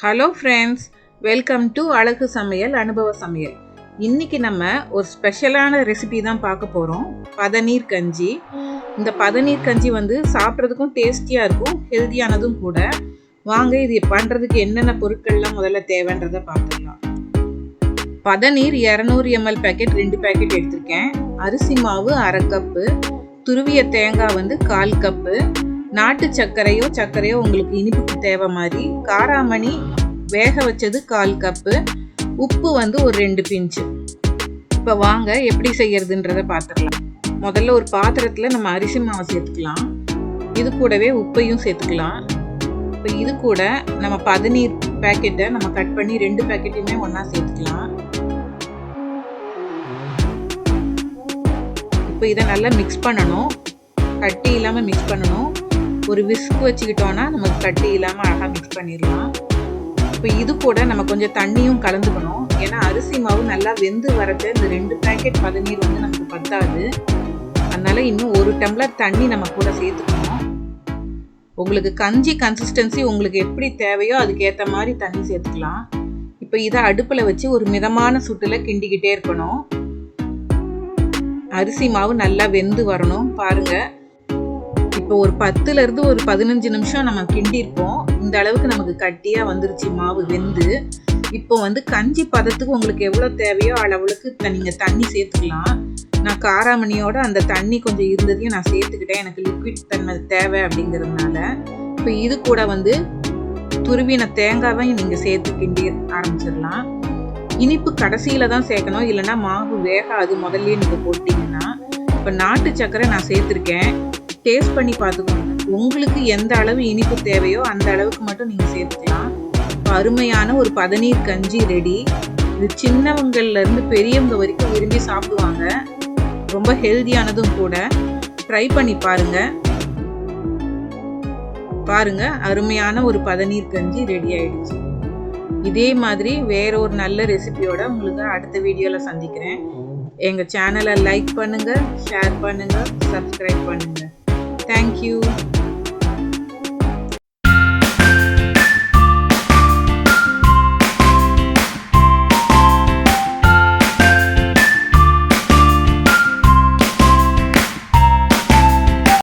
Hello friends, welcome to அழகு சமையல் அனுபவ சமையல். இன்றைக்கி நம்ம ஒரு ஸ்பெஷலான ரெசிபி தான் பார்க்க போகிறோம். பதநீர் கஞ்சி. இந்த பதநீர் கஞ்சி சாப்பிட்றதுக்கும் டேஸ்டியாக இருக்கும், ஹெல்த்தியானதும் கூட. வாங்க இது பண்ணுறதுக்கு என்னென்ன பொருட்கள்லாம் முதல்ல தேவைன்றதை பார்த்துக்கலாம். பதநீர் 200 ml பேக்கெட் 2 பேக்கெட் எடுத்திருக்கேன். அரிசி மாவு 1/2 கப்பு, துருவிய தேங்காய் 1/4 கப்பு, நாட்டு சர்க்கரையோ உங்களுக்கு இனிப்புக்கு தேவை மாதிரி, காராமணி வேக வச்சது 1/4 கப்பு, உப்பு ஒரு 2 பிஞ்சு. இப்போ வாங்க எப்படி செய்யறதுன்றதை பார்த்துக்கலாம். முதல்ல ஒரு பாத்திரத்தில் நம்ம அரிசி மாவை சேர்த்துக்கலாம். இது கூடவே உப்பையும் சேர்த்துக்கலாம். இப்போ இது கூட நம்ம பதநீர் பேக்கெட்டை நம்ம கட் பண்ணி 2 பேக்கெட்டையுமே ஒன்றா சேர்த்துக்கலாம். இப்போ இதை நல்லா மிக்ஸ் பண்ணணும், கட்டி இல்லாமல் மிக்ஸ் பண்ணணும். ஒரு விஸ்க் வச்சுக்கிட்டோன்னா நமக்கு கட்டி இல்லாமல் அழகாக மிக்ஸ் பண்ணிடலாம். இப்போ இது கூட நம்ம கொஞ்சம் தண்ணியும் கலந்துக்கணும். ஏன்னா அரிசி மாவு நல்லா வெந்து வரது இந்த 2 பேக்கெட் பதநீர் நமக்கு பத்தாது. அதனால் இன்னும் 1 டம்ளர் தண்ணி நம்ம கூட சேர்த்துக்கணும். உங்களுக்கு கஞ்சி கன்சிஸ்டன்சி உங்களுக்கு எப்படி தேவையோ அதுக்கேற்ற மாதிரி தண்ணி சேர்த்துக்கலாம். இப்போ இதை அடுப்பில் வச்சு ஒரு மிதமான சூட்டில் கிண்டிக்கிட்டே இருக்கணும். அரிசி மாவு நல்லா வெந்து வரணும். பாருங்கள், இப்போ ஒரு 10லேருந்து ஒரு 15 நிமிஷம் நம்ம கிண்டிருப்போம். இந்த அளவுக்கு நமக்கு கட்டியாக வந்துருச்சு மாவு வெந்து. இப்போ கஞ்சி பதத்துக்கு உங்களுக்கு எவ்வளோ தேவையோ அளவுக்கு நீங்கள் தண்ணி சேர்த்துக்கலாம். நான் காராமணியோட அந்த தண்ணி கொஞ்சம் இருந்ததையும் நான் சேர்த்துக்கிட்டேன், எனக்கு லிக்விட் தன்மை தேவை அப்படிங்கிறதுனால. இப்போ இது கூட துருவின தேங்காவையும் நீங்கள் சேர்த்து கிண்டி ஆரம்பிச்சிடலாம். இனிப்பு கடைசியில் தான் சேர்க்கணும், இல்லைன்னா மாவு வேகாது முதல்ல நீங்கள் போட்டிங்கன்னா. இப்போ நாட்டு சர்க்கரை நான் சேர்த்துருக்கேன். டேஸ்ட் பண்ணி பார்த்துக்கோங்க. உங்களுக்கு எந்த அளவு இனிப்பு தேவையோ அந்த அளவுக்கு மட்டும் நீங்கள் சேர்த்துக்கலாம். அருமையான ஒரு பதநீர் கஞ்சி ரெடி. இது சின்னவங்கள்லேருந்து பெரியவங்க வரைக்கும் விரும்பி சாப்பிடுவாங்க. ரொம்ப ஹெல்தியானதும் கூட. ட்ரை பண்ணி பாருங்க, அருமையான ஒரு பதநீர் கஞ்சி ரெடி ஆயிடுச்சு. இதே மாதிரி வேற ஒரு நல்ல ரெசிபியோட உங்களுக்கு அடுத்த வீடியோவில் சந்திக்கிறேன். எங்கள் சேனலை லைக் பண்ணுங்கள், ஷேர் பண்ணுங்கள், சப்ஸ்கிரைப் பண்ணுங்கள். Thank you.